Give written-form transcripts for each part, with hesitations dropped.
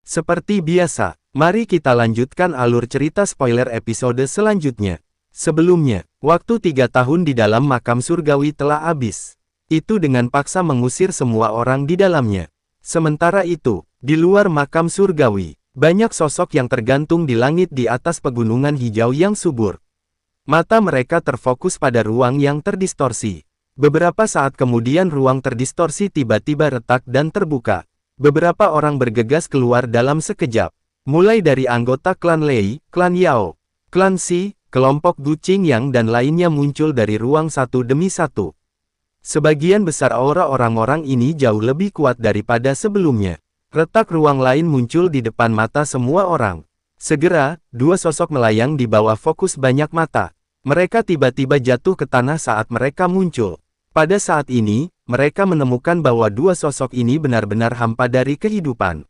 Seperti biasa, mari kita lanjutkan alur cerita spoiler episode selanjutnya. Sebelumnya, waktu 3 tahun di dalam makam surgawi telah habis. Itu dengan paksa mengusir semua orang di dalamnya. Sementara itu, di luar makam surgawi, banyak sosok yang tergantung di langit di atas pegunungan hijau yang subur. Mata mereka terfokus pada ruang yang terdistorsi. Beberapa saat kemudian ruang terdistorsi tiba-tiba retak dan terbuka. Beberapa orang bergegas keluar dalam sekejap. Mulai dari anggota klan Lei, klan Yao, klan Xi, kelompok Gu Qingyang dan lainnya muncul dari ruang satu demi satu. Sebagian besar aura orang-orang ini jauh lebih kuat daripada sebelumnya. Retak ruang lain muncul di depan mata semua orang. Segera, dua sosok melayang di bawah fokus banyak mata. Mereka tiba-tiba jatuh ke tanah saat mereka muncul. Pada saat ini, mereka menemukan bahwa dua sosok ini benar-benar hampa dari kehidupan.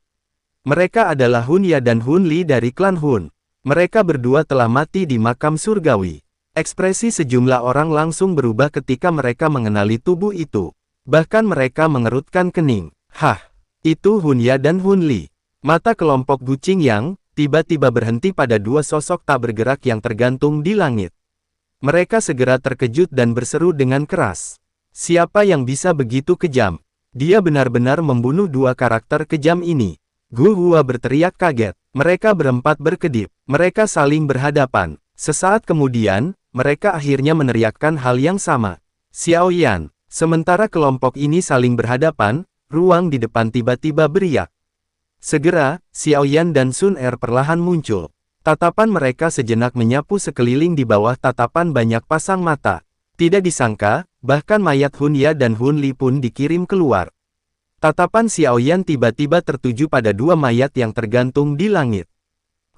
Mereka adalah Hun Ya dan Hun Li dari klan Hun. Mereka berdua telah mati di makam surgawi. Ekspresi sejumlah orang langsung berubah ketika mereka mengenali tubuh itu. Bahkan mereka mengerutkan kening. Hah, itu Hun Ya dan Hun Li. Mata kelompok Gu Qingyang tiba-tiba berhenti pada dua sosok tak bergerak yang tergantung di langit. Mereka segera terkejut dan berseru dengan keras. Siapa yang bisa begitu kejam? Dia benar-benar membunuh dua karakter kejam ini. Gu Hua berteriak kaget. Mereka berempat berkedip. Mereka saling berhadapan. Sesaat kemudian, mereka akhirnya meneriakkan hal yang sama. Xiao Yan. Sementara kelompok ini saling berhadapan, ruang di depan tiba-tiba beriak. Segera, Xiao Yan dan Sun Er perlahan muncul. Tatapan mereka sejenak menyapu sekeliling di bawah tatapan banyak pasang mata. Tidak disangka, bahkan mayat Hun Ya dan Hun Li pun dikirim keluar. Tatapan Xiao Yan tiba-tiba tertuju pada dua mayat yang tergantung di langit.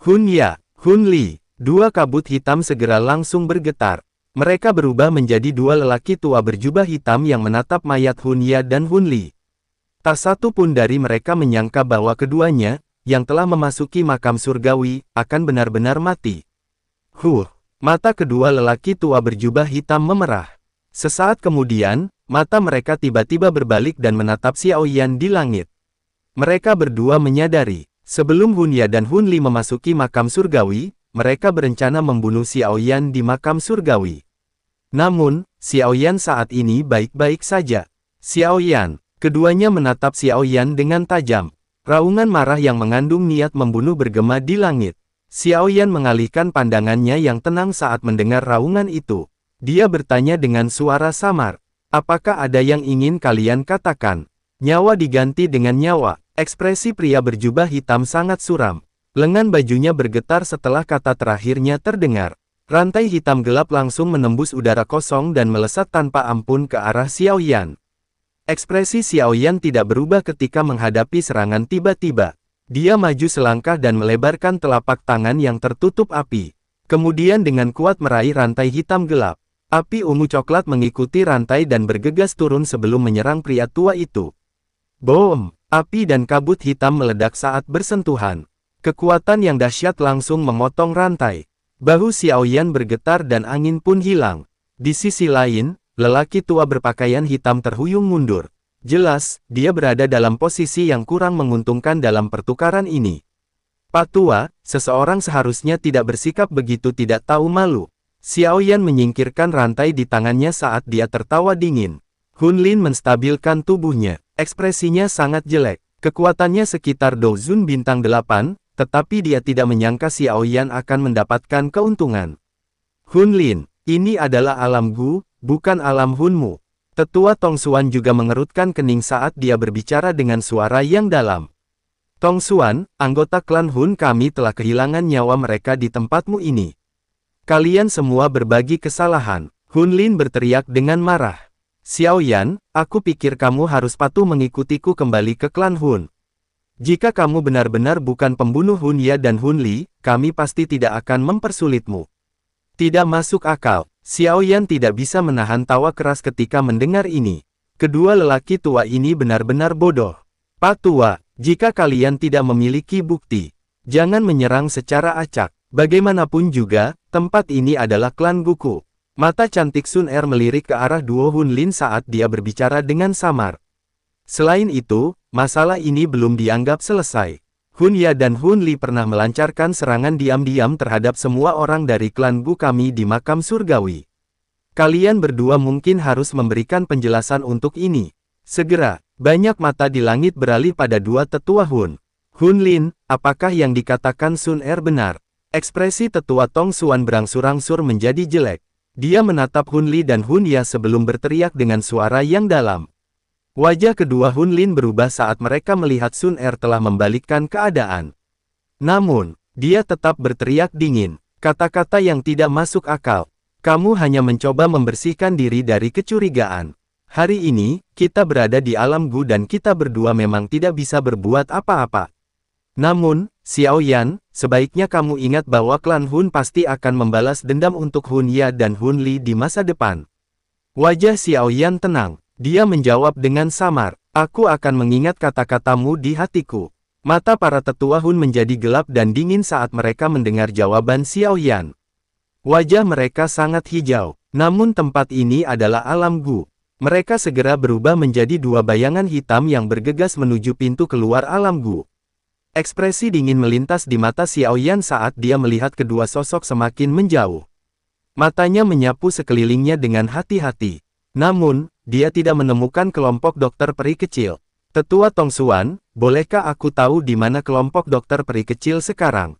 Hun Ya, Hun Li, dua kabut hitam segera langsung bergetar. Mereka berubah menjadi dua lelaki tua berjubah hitam yang menatap mayat Hun Ya dan Hun Li. Tak satu pun dari mereka menyangka bahwa keduanya, yang telah memasuki makam surgawi, akan benar-benar mati. Mata kedua lelaki tua berjubah hitam memerah. Sesaat kemudian, mata mereka tiba-tiba berbalik dan menatap Xiao Yan di langit. Mereka berdua menyadari, sebelum Hun Ya dan Hun Li memasuki makam surgawi, mereka berencana membunuh Xiao Yan di makam surgawi. Namun, Xiao Yan saat ini baik-baik saja. Xiao Yan, keduanya menatap Xiao Yan dengan tajam. Raungan marah yang mengandung niat membunuh bergema di langit. Xiao Yan mengalihkan pandangannya yang tenang saat mendengar raungan itu. Dia bertanya dengan suara samar. Apakah ada yang ingin kalian katakan? Nyawa diganti dengan nyawa. Ekspresi pria berjubah hitam sangat suram. Lengan bajunya bergetar setelah kata terakhirnya terdengar. Rantai hitam gelap langsung menembus udara kosong dan melesat tanpa ampun ke arah Xiao Yan. Ekspresi Xiao Yan tidak berubah ketika menghadapi serangan tiba-tiba. Dia maju selangkah dan melebarkan telapak tangan yang tertutup api. Kemudian dengan kuat meraih rantai hitam gelap. Api ungu coklat mengikuti rantai dan bergegas turun sebelum menyerang pria tua itu. Boom! Api dan kabut hitam meledak saat bersentuhan. Kekuatan yang dahsyat langsung memotong rantai. Bahu Xiao Yan bergetar dan angin pun hilang. Di sisi lain, lelaki tua berpakaian hitam terhuyung mundur. Jelas, dia berada dalam posisi yang kurang menguntungkan dalam pertukaran ini. Pak Tua, seseorang seharusnya tidak bersikap begitu tidak tahu malu. Xiao Yan menyingkirkan rantai di tangannya saat dia tertawa dingin. Hun Lin menstabilkan tubuhnya. Ekspresinya sangat jelek. Kekuatannya sekitar Dozun bintang 8, tetapi dia tidak menyangka Xiao Yan akan mendapatkan keuntungan. Hun Lin, ini adalah alam Gu, bukan alam Hunmu. Tetua Tong Xuan juga mengerutkan kening saat dia berbicara dengan suara yang dalam. Tong Xuan, anggota klan Hun, kami telah kehilangan nyawa mereka di tempatmu ini. Kalian semua berbagi kesalahan. Hun Lin berteriak dengan marah. Xiao Yan, aku pikir kamu harus patuh mengikutiku kembali ke klan Hun. Jika kamu benar-benar bukan pembunuh Hun Ya dan Hun Li, kami pasti tidak akan mempersulitmu. Tidak masuk akal. Xiao Yan tidak bisa menahan tawa keras ketika mendengar ini. Kedua lelaki tua ini benar-benar bodoh. Pak Tua, jika kalian tidak memiliki bukti, jangan menyerang secara acak. Bagaimanapun juga, tempat ini adalah klan Guku. Mata cantik Sun Er melirik ke arah duo Hun Lin saat dia berbicara dengan samar. Selain itu, masalah ini belum dianggap selesai. Hun Ya dan Hun Li pernah melancarkan serangan diam-diam terhadap semua orang dari klan Gu kami di makam surgawi. Kalian berdua mungkin harus memberikan penjelasan untuk ini. Segera, banyak mata di langit beralih pada dua tetua Hun. Hun Lin, apakah yang dikatakan Sun Er benar? Ekspresi tetua Tong Xuan berangsur-angsur menjadi jelek. Dia menatap Hun Li dan Hun Ya sebelum berteriak dengan suara yang dalam. Wajah kedua Hun Lin berubah saat mereka melihat Sun Er telah membalikkan keadaan. Namun, dia tetap berteriak dingin. Kata-kata yang tidak masuk akal. Kamu hanya mencoba membersihkan diri dari kecurigaan. Hari ini, kita berada di alam Gu dan kita berdua memang tidak bisa berbuat apa-apa. Namun, Xiao Yan, sebaiknya kamu ingat bahwa klan Hun pasti akan membalas dendam untuk Hun Ya dan Hun Li di masa depan. Wajah Xiao Yan tenang. Dia menjawab dengan samar, aku akan mengingat kata-katamu di hatiku. Mata para tetua Hun menjadi gelap dan dingin saat mereka mendengar jawaban Xiao Yan. Wajah mereka sangat hijau, namun tempat ini adalah alam Gu. Mereka segera berubah menjadi dua bayangan hitam yang bergegas menuju pintu keluar alam Gu. Ekspresi dingin melintas di mata Xiao Yan saat dia melihat kedua sosok semakin menjauh. Matanya menyapu sekelilingnya dengan hati-hati. Namun, dia tidak menemukan kelompok dokter peri kecil. Tetua Tong Xuan, bolehkah aku tahu di mana kelompok dokter peri kecil sekarang?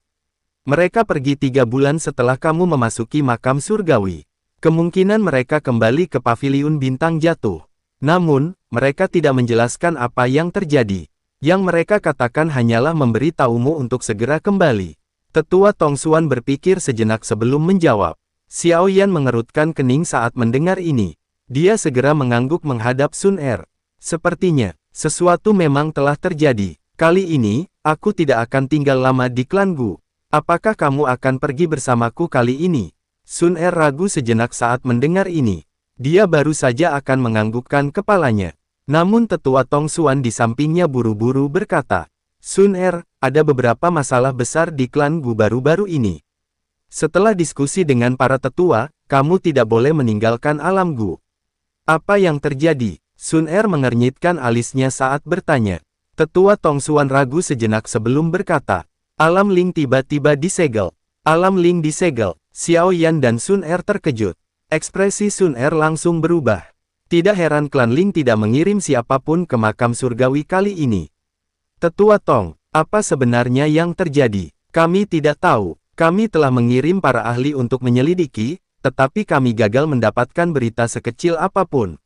Mereka pergi 3 bulan setelah kamu memasuki makam surgawi. Kemungkinan mereka kembali ke paviliun bintang jatuh. Namun, mereka tidak menjelaskan apa yang terjadi. Yang mereka katakan hanyalah memberi tahumu untuk segera kembali. Tetua Tong Xuan berpikir sejenak sebelum menjawab. Xiao Yan mengerutkan kening saat mendengar ini. Dia segera mengangguk menghadap Sun Er. Sepertinya, sesuatu memang telah terjadi. Kali ini, aku tidak akan tinggal lama di klan Gu. Apakah kamu akan pergi bersamaku kali ini? Sun Er ragu sejenak saat mendengar ini. Dia baru saja akan menganggukkan kepalanya. Namun tetua Tong Xuan di sampingnya buru-buru berkata, Sun Er, ada beberapa masalah besar di klan Gu baru-baru ini. Setelah diskusi dengan para tetua, kamu tidak boleh meninggalkan alam Gu. Apa yang terjadi? Sun Er mengernyitkan alisnya saat bertanya. Tetua Tong Xuan ragu sejenak sebelum berkata, Alam Ling tiba-tiba disegel. Alam Ling disegel. Xiao Yan dan Sun Er terkejut. Ekspresi Sun Er langsung berubah. Tidak heran klan Ling tidak mengirim siapapun ke makam surgawi kali ini. Tetua Tong, apa sebenarnya yang terjadi? Kami tidak tahu. Kami telah mengirim para ahli untuk menyelidiki, tetapi kami gagal mendapatkan berita sekecil apapun.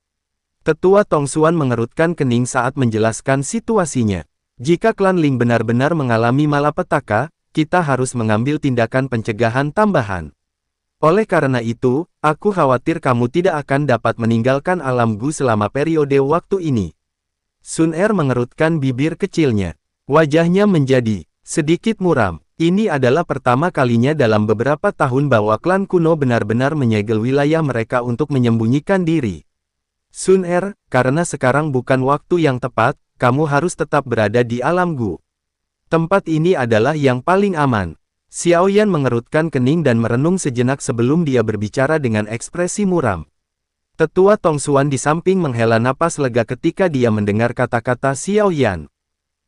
Tetua Tong Xuan mengerutkan kening saat menjelaskan situasinya. Jika klan Ling benar-benar mengalami malapetaka, kita harus mengambil tindakan pencegahan tambahan. Oleh karena itu, aku khawatir kamu tidak akan dapat meninggalkan alam Gu selama periode waktu ini. Sun Er mengerutkan bibir kecilnya. Wajahnya menjadi sedikit muram. Ini adalah pertama kalinya dalam beberapa tahun bahwa klan kuno benar-benar menyegel wilayah mereka untuk menyembunyikan diri. Sun Er, karena sekarang bukan waktu yang tepat, kamu harus tetap berada di alam Gu. Tempat ini adalah yang paling aman. Xiao Yan mengerutkan kening dan merenung sejenak sebelum dia berbicara dengan ekspresi muram. Tetua Tong Xuan di samping menghela napas lega ketika dia mendengar kata-kata Xiao Yan.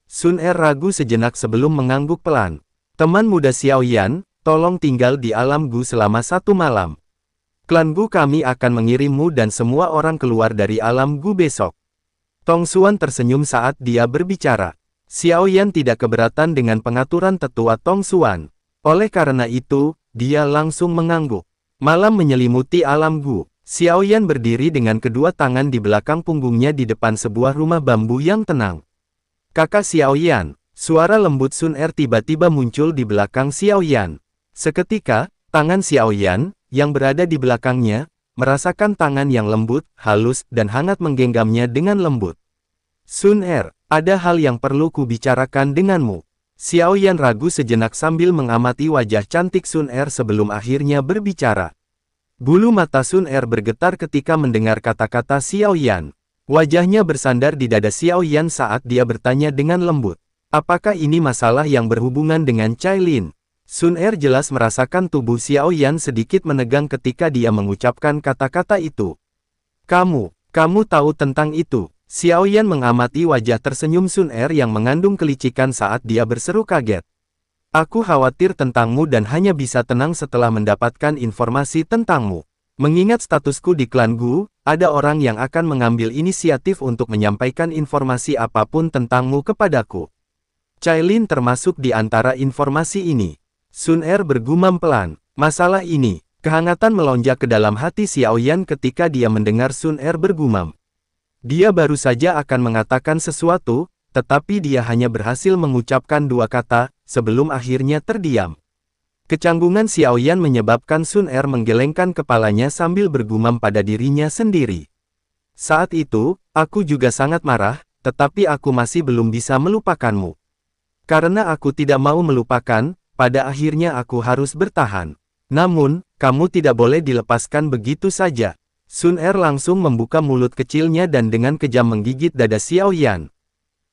Sun Er ragu sejenak sebelum mengangguk pelan. Teman muda Xiao Yan, tolong tinggal di alam Gu selama 1 malam. Klan Gu kami akan mengirimmu dan semua orang keluar dari alam Gu besok. Tong Xuan tersenyum saat dia berbicara. Xiao Yan tidak keberatan dengan pengaturan tetua Tong Xuan. Oleh karena itu, dia langsung mengangguk. Malam menyelimuti alam Gu. Xiao Yan berdiri dengan kedua tangan di belakang punggungnya di depan sebuah rumah bambu yang tenang. Kakak Xiao Yan. Suara lembut Sun Er tiba-tiba muncul di belakang Xiao Yan. Seketika, tangan Xiao Yan, yang berada di belakangnya, merasakan tangan yang lembut, halus, dan hangat menggenggamnya dengan lembut. Sun Er, ada hal yang perlu kubicarakan denganmu. Xiao Yan ragu sejenak sambil mengamati wajah cantik Sun Er sebelum akhirnya berbicara. Bulu mata Sun Er bergetar ketika mendengar kata-kata Xiao Yan. Wajahnya bersandar di dada Xiao Yan saat dia bertanya dengan lembut. Apakah ini masalah yang berhubungan dengan Cai Lin? Sun Er jelas merasakan tubuh Xiao Yan sedikit menegang ketika dia mengucapkan kata-kata itu. Kamu tahu tentang itu? Xiao Yan mengamati wajah tersenyum Sun Er yang mengandung kelicikan saat dia berseru kaget. Aku khawatir tentangmu dan hanya bisa tenang setelah mendapatkan informasi tentangmu. Mengingat statusku di klan Gu, ada orang yang akan mengambil inisiatif untuk menyampaikan informasi apapun tentangmu kepadaku. Cailin termasuk di antara informasi ini. Sun Er bergumam pelan. Masalah ini, kehangatan melonjak ke dalam hati Xiao Yan ketika dia mendengar Sun Er bergumam. Dia baru saja akan mengatakan sesuatu, tetapi dia hanya berhasil mengucapkan dua kata, sebelum akhirnya terdiam. Kecanggungan Xiao Yan menyebabkan Sun Er menggelengkan kepalanya sambil bergumam pada dirinya sendiri. Saat itu, aku juga sangat marah, tetapi aku masih belum bisa melupakanmu. Karena aku tidak mau melupakan, pada akhirnya aku harus bertahan. Namun, kamu tidak boleh dilepaskan begitu saja. Sun Er langsung membuka mulut kecilnya dan dengan kejam menggigit dada Xiao Yan.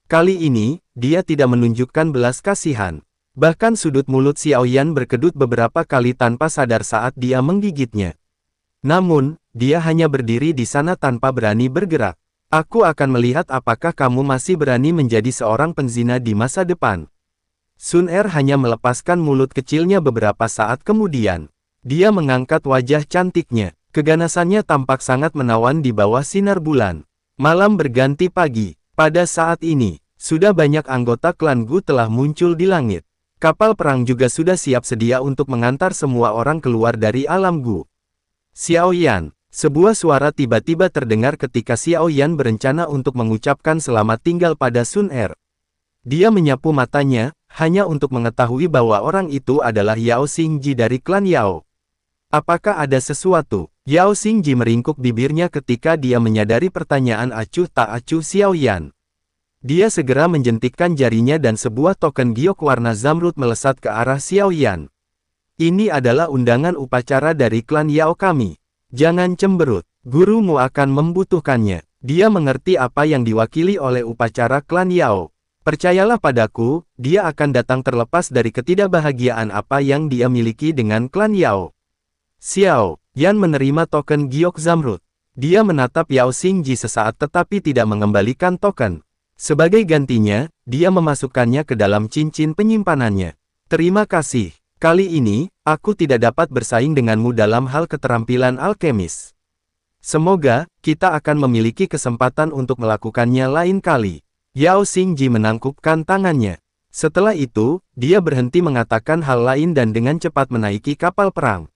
Kali ini, dia tidak menunjukkan belas kasihan. Bahkan sudut mulut Xiao Yan berkedut beberapa kali tanpa sadar saat dia menggigitnya. Namun, dia hanya berdiri di sana tanpa berani bergerak. Aku akan melihat apakah kamu masih berani menjadi seorang penzina di masa depan. Sun Er hanya melepaskan mulut kecilnya beberapa saat kemudian. Dia mengangkat wajah cantiknya. Keganasannya tampak sangat menawan di bawah sinar bulan. Malam berganti pagi. Pada saat ini, sudah banyak anggota klan Gu telah muncul di langit. Kapal perang juga sudah siap sedia untuk mengantar semua orang keluar dari alam Gu. Xiao Yan. Sebuah suara tiba-tiba terdengar ketika Xiao Yan berencana untuk mengucapkan selamat tinggal pada Sun Er. Dia menyapu matanya, hanya untuk mengetahui bahwa orang itu adalah Yao Xingji dari klan Yao. Apakah ada sesuatu? Yao Xingji meringkuk bibirnya ketika dia menyadari pertanyaan acuh tak acuh Xiao Yan. Dia segera menjentikkan jarinya dan sebuah token giok warna zamrud melesat ke arah Xiao Yan. Ini adalah undangan upacara dari klan Yao kami. Jangan cemberut, gurumu akan membutuhkannya. Dia mengerti apa yang diwakili oleh upacara klan Yao. Percayalah padaku, dia akan datang terlepas dari ketidakbahagiaan apa yang dia miliki dengan klan Yao. Xiao Yan menerima token giok zamrud. Dia menatap Yao Xingji sesaat tetapi tidak mengembalikan token. Sebagai gantinya, dia memasukkannya ke dalam cincin penyimpanannya. Terima kasih. Kali ini, aku tidak dapat bersaing denganmu dalam hal keterampilan alkemis. Semoga, kita akan memiliki kesempatan untuk melakukannya lain kali. Yao Xingji menangkupkan tangannya. Setelah itu, dia berhenti mengatakan hal lain dan dengan cepat menaiki kapal perang.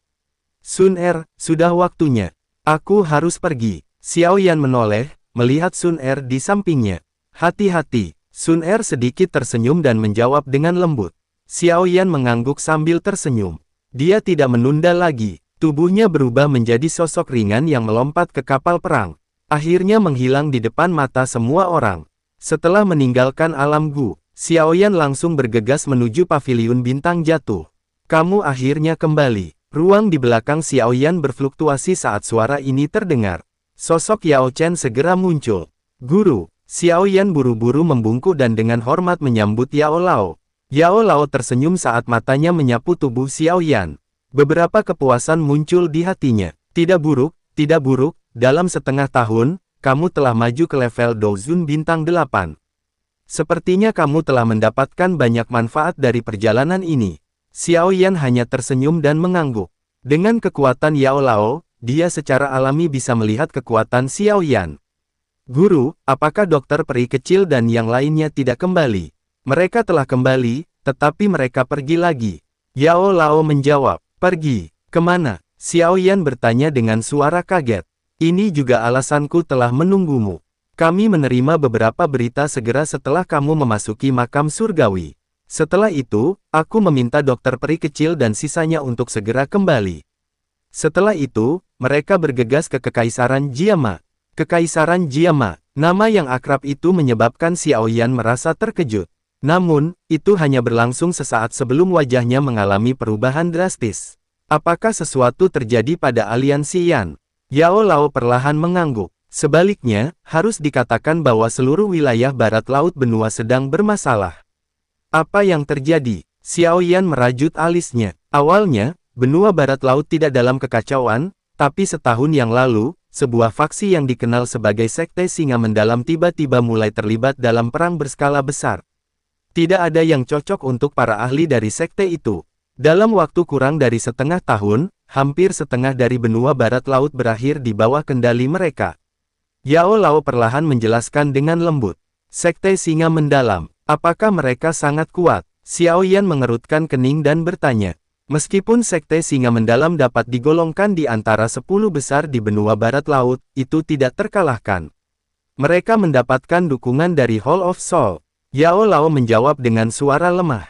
Sun Er, sudah waktunya. Aku harus pergi. Xiao Yan menoleh, melihat Sun Er di sampingnya. Hati-hati. Sun Er sedikit tersenyum dan menjawab dengan lembut. Xiao Yan mengangguk sambil tersenyum. Dia tidak menunda lagi. Tubuhnya berubah menjadi sosok ringan yang melompat ke kapal perang. Akhirnya menghilang di depan mata semua orang. Setelah meninggalkan alam Gu, Xiao Yan langsung bergegas menuju paviliun bintang jatuh. Kamu akhirnya kembali. Ruang di belakang Xiao Yan berfluktuasi saat suara ini terdengar. Sosok Yao Chen segera muncul. Guru, Xiao Yan buru-buru membungkuk dan dengan hormat menyambut Yao Lao. Yao Lao tersenyum saat matanya menyapu tubuh Xiao Yan. Beberapa kepuasan muncul di hatinya. Tidak buruk, dalam setengah tahun, kamu telah maju ke level Dozun Bintang 8. Sepertinya kamu telah mendapatkan banyak manfaat dari perjalanan ini. Xiao Yan hanya tersenyum dan mengangguk. Dengan kekuatan Yao Lao, dia secara alami bisa melihat kekuatan Xiao Yan. Guru, apakah dokter peri kecil dan yang lainnya tidak kembali? Mereka telah kembali, tetapi mereka pergi lagi. Yao Lao menjawab, pergi, kemana? Xiao Yan bertanya dengan suara kaget. Ini juga alasanku telah menunggumu. Kami menerima beberapa berita segera setelah kamu memasuki makam surgawi. Setelah itu, aku meminta dokter peri kecil dan sisanya untuk segera kembali. Setelah itu, mereka bergegas ke Kekaisaran Jiama. Kekaisaran Jiama, nama yang akrab itu menyebabkan Xiao Yan merasa terkejut. Namun, itu hanya berlangsung sesaat sebelum wajahnya mengalami perubahan drastis. Apakah sesuatu terjadi pada aliansi Yan? Yao Lao perlahan mengangguk. Sebaliknya, harus dikatakan bahwa seluruh wilayah barat laut benua sedang bermasalah. Apa yang terjadi? Xiao Yan merajut alisnya. Awalnya, benua barat laut tidak dalam kekacauan, tapi setahun yang lalu, sebuah faksi yang dikenal sebagai Sekte Singa Mendalam tiba-tiba mulai terlibat dalam perang berskala besar. Tidak ada yang cocok untuk para ahli dari sekte itu. Dalam waktu kurang dari setengah tahun, hampir setengah dari benua barat laut berakhir di bawah kendali mereka. Yao Lao perlahan menjelaskan dengan lembut. Sekte Singa Mendalam, apakah mereka sangat kuat? Xiao Yan mengerutkan kening dan bertanya. Meskipun Sekte Singa Mendalam dapat digolongkan di antara 10 besar di benua barat laut, itu tidak terkalahkan. Mereka mendapatkan dukungan dari Hall of Soul. Yao Lao menjawab dengan suara lemah.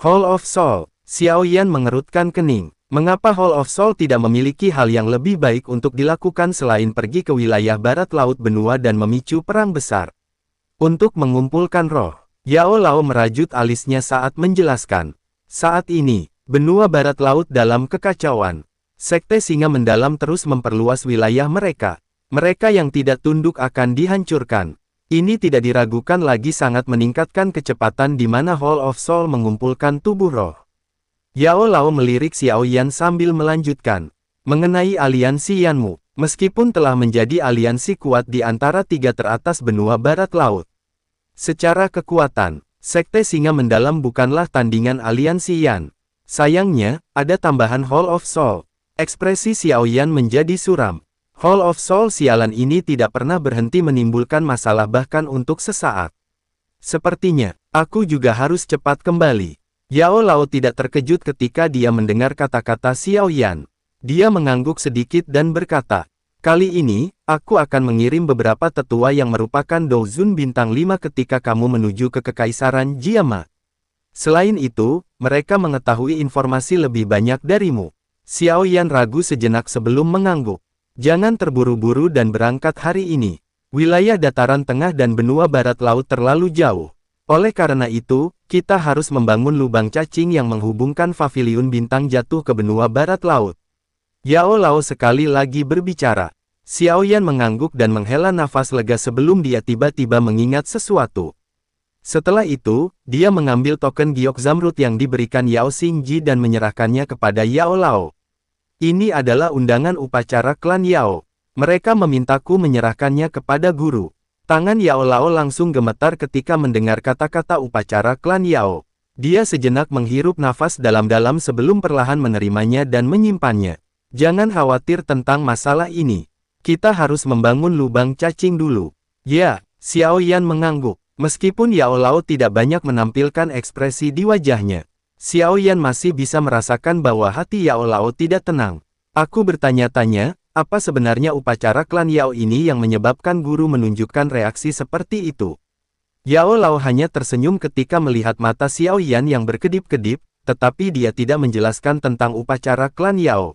Hall of Soul. Xiao Yan mengerutkan kening. Mengapa Hall of Soul tidak memiliki hal yang lebih baik untuk dilakukan selain pergi ke wilayah barat laut benua dan memicu perang besar? Untuk mengumpulkan roh. Yao Lao merajut alisnya saat menjelaskan. Saat ini, benua barat laut dalam kekacauan. Sekte Singa Mendalam terus memperluas wilayah mereka. Mereka yang tidak tunduk akan dihancurkan. Ini tidak diragukan lagi sangat meningkatkan kecepatan di mana Hall of Soul mengumpulkan tubuh roh. Yao Lao melirik Xiao Yan sambil melanjutkan. Mengenai aliansi Yanmu, meskipun telah menjadi aliansi kuat di antara 3 teratas benua barat laut. Secara kekuatan, Sekte Singa Mendalam bukanlah tandingan aliansi Yan. Sayangnya, ada tambahan Hall of Soul. Ekspresi Xiao Yan menjadi suram. Hall of Soul sialan ini tidak pernah berhenti menimbulkan masalah bahkan untuk sesaat. Sepertinya, aku juga harus cepat kembali. Yao Lao tidak terkejut ketika dia mendengar kata-kata Xiao Yan. Dia mengangguk sedikit dan berkata, kali ini, aku akan mengirim beberapa tetua yang merupakan Douzun Bintang 5 ketika kamu menuju ke Kekaisaran Jiama. Selain itu, mereka mengetahui informasi lebih banyak darimu. Xiao Yan ragu sejenak sebelum mengangguk. Jangan terburu-buru dan berangkat hari ini. Wilayah dataran tengah dan benua barat laut terlalu jauh. Oleh karena itu, kita harus membangun lubang cacing yang menghubungkan paviliun bintang jatuh ke benua barat laut. Yao Lao sekali lagi berbicara. Xiao Yan mengangguk dan menghela nafas lega sebelum dia tiba-tiba mengingat sesuatu. Setelah itu, dia mengambil token giok zamrud yang diberikan Yao Xingji dan menyerahkannya kepada Yao Lao. Ini adalah undangan upacara klan Yao. Mereka memintaku menyerahkannya kepada guru. Tangan Yao Lao langsung gemetar ketika mendengar kata-kata upacara klan Yao. Dia sejenak menghirup nafas dalam-dalam sebelum perlahan menerimanya dan menyimpannya. Jangan khawatir tentang masalah ini. Kita harus membangun lubang cacing dulu. Ya, Xiao Yan mengangguk. Meskipun Yao Lao tidak banyak menampilkan ekspresi di wajahnya, Xiao Yan masih bisa merasakan bahwa hati Yao Lao tidak tenang. Aku bertanya-tanya, apa sebenarnya upacara klan Yao ini yang menyebabkan guru menunjukkan reaksi seperti itu? Yao Lao hanya tersenyum ketika melihat mata Xiao Yan yang berkedip-kedip, tetapi dia tidak menjelaskan tentang upacara klan Yao.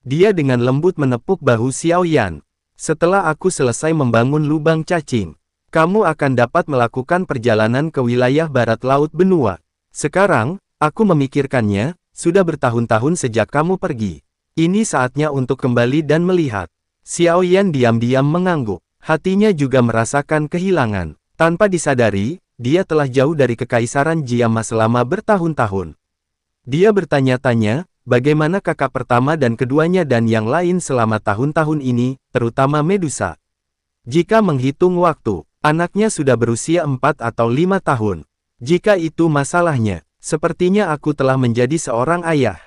Dia dengan lembut menepuk bahu Xiao Yan. Setelah aku selesai membangun lubang cacing, kamu akan dapat melakukan perjalanan ke wilayah barat laut benua. Sekarang, aku memikirkannya, sudah bertahun-tahun sejak kamu pergi. Ini saatnya untuk kembali dan melihat. Xiao Yan diam-diam mengangguk. Hatinya juga merasakan kehilangan. Tanpa disadari, dia telah jauh dari Kekaisaran Jiama selama bertahun-tahun. Dia bertanya-tanya, bagaimana kakak pertama dan keduanya dan yang lain selama tahun-tahun ini, terutama Medusa. Jika menghitung waktu, anaknya sudah berusia 4 atau 5 tahun. Jika itu masalahnya, sepertinya aku telah menjadi seorang ayah.